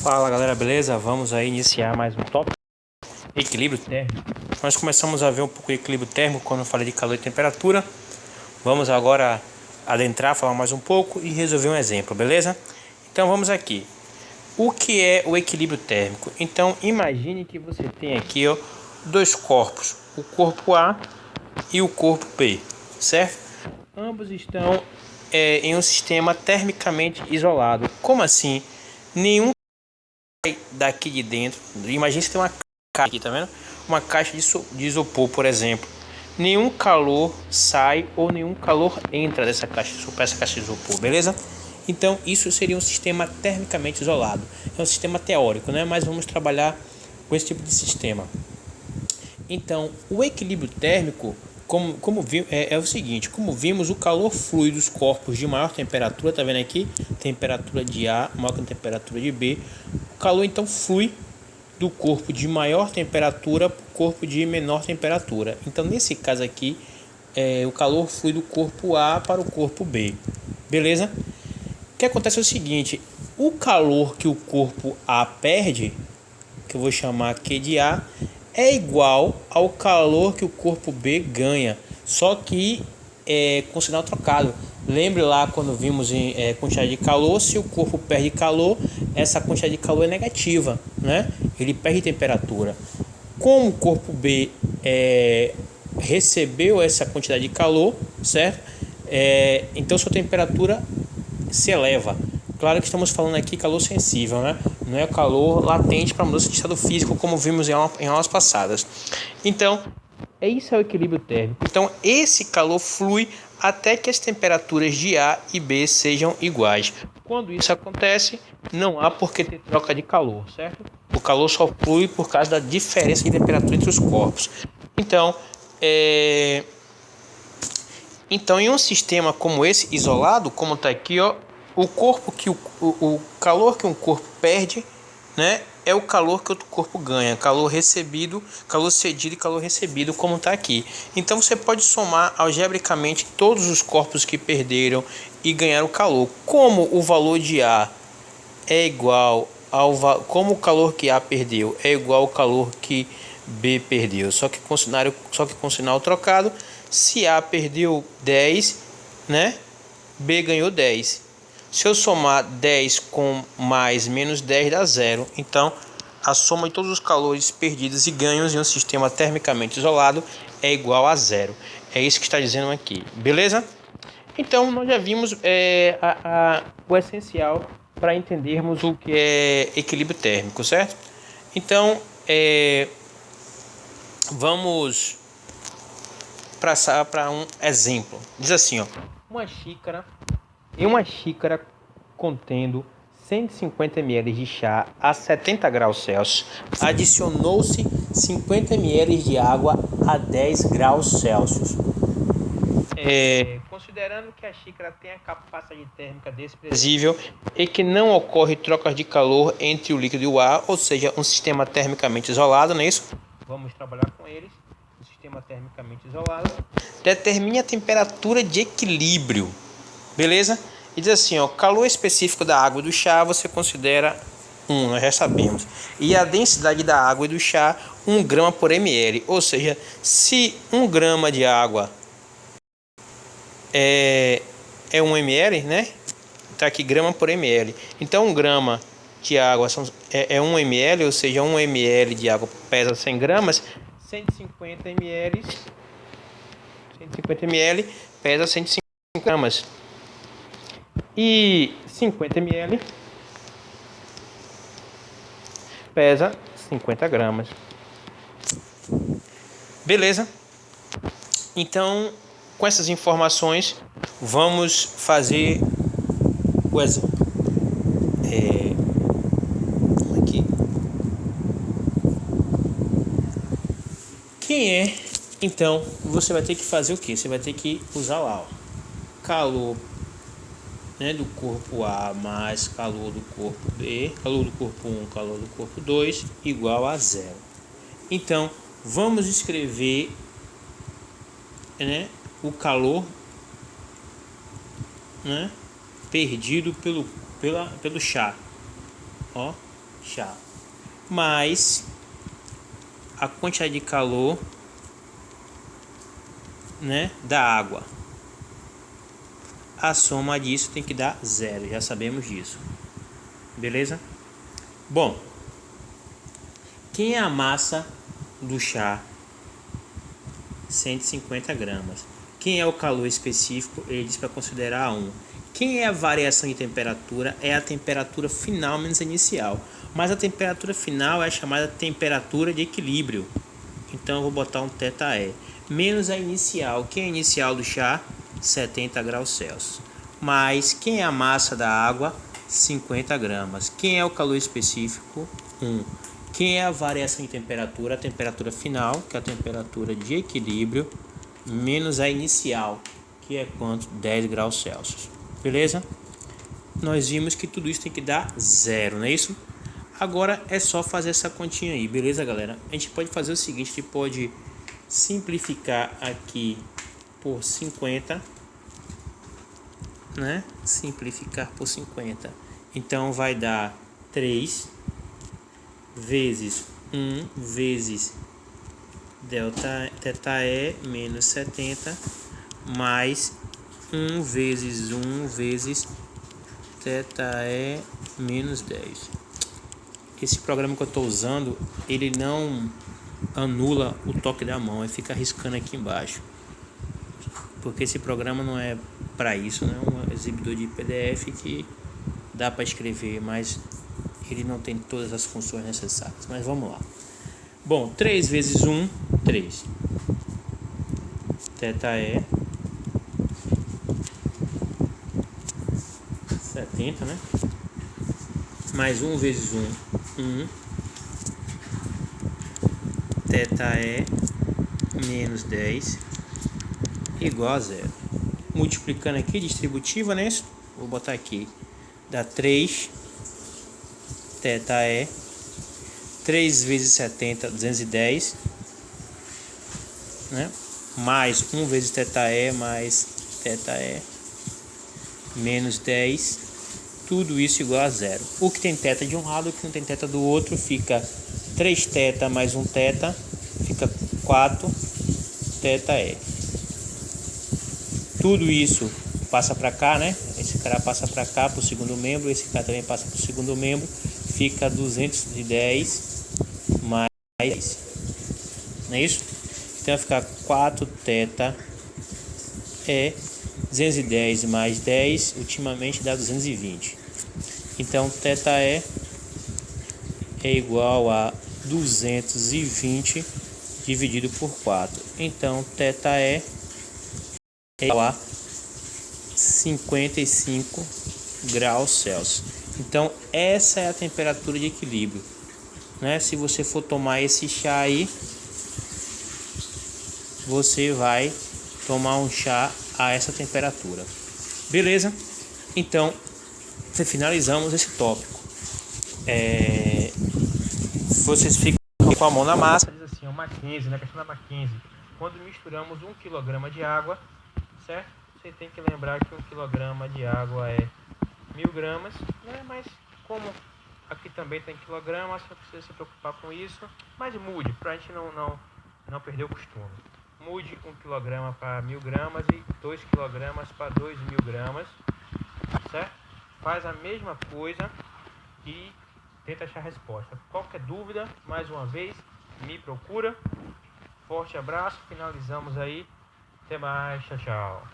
Fala galera, beleza? Vamos aí iniciar mais um tópico: equilíbrio térmico. Nós começamos a ver um pouco de equilíbrio térmico quando eu falei de calor e temperatura. Vamos agora adentrar, falar mais um pouco e resolver um exemplo, beleza? Então vamos aqui. O que é o equilíbrio térmico? Então imagine que você tem aqui dois corpos, o corpo A e o corpo B, certo? Ambos estão em um sistema termicamente isolado. Como assim? Nenhum daqui de dentro. Imagina se tem uma caixa aqui, tá vendo? Uma caixa de isopor, por exemplo. Nenhum calor sai ou nenhum calor entra dessa caixa de isopor, beleza? Então isso seria um sistema termicamente isolado. É um sistema teórico, né? Mas vamos trabalhar com esse tipo de sistema. Então o equilíbrio térmico é o seguinte: como vimos, o calor flui dos corpos de maior temperatura, tá vendo aqui? Temperatura de A maior que a temperatura de B. O calor então flui do corpo de maior temperatura para o corpo de menor temperatura. Então nesse caso aqui, o calor flui do corpo A para o corpo B, beleza? O que acontece é o seguinte: o calor que o corpo A perde, que eu vou chamar aqui de A, é igual ao calor que o corpo B ganha, só que com sinal trocado. Lembre lá quando vimos em quantidade de calor, se o corpo perde calor, essa quantidade de calor é negativa, né? Ele perde temperatura. Como o corpo B recebeu essa quantidade de calor, certo? Então sua temperatura se eleva. Claro que estamos falando aqui calor sensível, né? Não é calor latente para mudança de estado físico, como vimos em aulas passadas. Então, isso é o equilíbrio térmico. Então, esse calor flui até que as temperaturas de A e B sejam iguais. Quando isso acontece, não há por que ter troca de calor, certo? O calor só flui por causa da diferença de temperatura entre os corpos. Então, em um sistema como esse, isolado, como está aqui, o calor que um corpo perde, né, é o calor que outro corpo ganha. Calor recebido, calor cedido e calor recebido, como está aqui. Então você pode somar algebricamente todos os corpos que perderam e ganharam calor. Como o valor de A é igual como o calor que A perdeu é igual ao calor que B perdeu, só que com sinal trocado. Se A perdeu 10, né, B ganhou 10. Se eu somar 10 com mais menos 10 dá 0. Então a soma de todos os calores perdidos e ganhos em um sistema termicamente isolado é igual a 0. É isso que está dizendo aqui, beleza? Então nós já vimos o essencial para entendermos o que é equilíbrio térmico, certo? Então vamos passar para um exemplo. Diz assim, em uma xícara contendo 150 ml de chá a 70 graus Celsius, adicionou-se 50 ml de água a 10 graus Celsius. Considerando que a xícara tem a capacidade térmica desprezível e que não ocorre troca de calor entre o líquido e o ar, ou seja, um sistema termicamente isolado, não é isso? Vamos trabalhar com eles. Um sistema termicamente isolado. Determine a temperatura de equilíbrio, beleza? E diz assim, o calor específico da água e do chá você considera 1, nós já sabemos. E a densidade da água e do chá 1 grama por ml, ou seja, se 1 grama de água é 1 ml, né? Tá aqui grama por ml. Então 1 grama de água é 1 ml, ou seja, 1 ml de água pesa 100 gramas, 150 ml pesa 150 gramas. E 50 ml pesa 50 gramas. Beleza? Então, com essas informações, vamos fazer o exemplo. Aqui. Quem é? Então, você vai ter que fazer o que? Você vai ter que usar lá, calor, né, do corpo A mais calor do corpo B, calor do corpo 1, calor do corpo 2, igual a 0. Então, vamos escrever, né, o calor, né, perdido pelo chá. chá, mais a quantidade de calor, né, da água. A soma disso tem que dar 0, já sabemos disso. Beleza? Bom, quem é a massa do chá? 150 gramas. Quem é o calor específico? Ele diz para considerar 1. Quem é a variação de temperatura? É a temperatura final menos a inicial. Mas a temperatura final é chamada temperatura de equilíbrio. Então eu vou botar um θE. Menos a inicial. Quem é a inicial do chá? 70 graus Celsius. Mais quem é a massa da água? 50 gramas. Quem é o calor específico? 1. Quem é a variação de temperatura? A temperatura final, que é a temperatura de equilíbrio, menos a inicial, que é quanto? 10 graus Celsius. Beleza? Nós vimos que tudo isso tem que dar 0, não é isso? Agora é só fazer essa continha aí, beleza, galera? A gente pode fazer o seguinte, a gente pode simplificar aqui por 50, né? Simplificar por 50. Então vai dar 3 vezes 1 vezes θE menos 70 mais 1 vezes 1 vezes θE menos 10. Esse programa que eu estou usando, ele não anula o toque da mão, ele fica riscando aqui embaixo. Porque esse programa não é para isso, né? É um exibidor de PDF que dá para escrever, mas ele não tem todas as funções necessárias. Mas vamos lá. Bom, 3 vezes 1, 3. θE 70, né? Mais 1 vezes 1, 1. θE menos 10 igual a 0. Multiplicando aqui, distributiva, né? Vou botar aqui. Dá 3 θE. 3 vezes 70, 210. Né? Mais 1 vezes θE mais θE menos 10. Tudo isso igual a 0. O que tem θ de um lado, o que não tem θ do outro, fica 3θ mais 1θ, fica 4θE. Tudo isso passa para cá, né? Esse cara passa para cá, para o segundo membro, esse cara também passa para o segundo membro, fica 210 mais 10. Não é isso? Então vai ficar 4θ é 210 mais 10, ultimamente dá 220. Então θE é igual a 220 dividido por 4. Então θE é igual a 55 graus Celsius. Então essa é a temperatura de equilíbrio, né? Se você for tomar esse chá aí, você vai tomar um chá a essa temperatura. Beleza? Então finalizamos esse tópico. Vocês ficam com a mão na massa. Diz assim, o Mackenzie, na questão da Mackenzie, quando misturamos 1 kg de água, certo? Você tem que lembrar que 1 kg de água é 1000 gramas, né? Mas como aqui também tem quilogramas, você precisa se preocupar com isso. Mas mude, para a gente não perder o costume. Mude 1 kg para 1000 gramas e 2 kg para 2000 gramas, certo? Faz a mesma coisa e tenta achar a resposta. Qualquer dúvida, mais uma vez, me procura. Forte abraço, finalizamos aí. Até mais, tchau, tchau.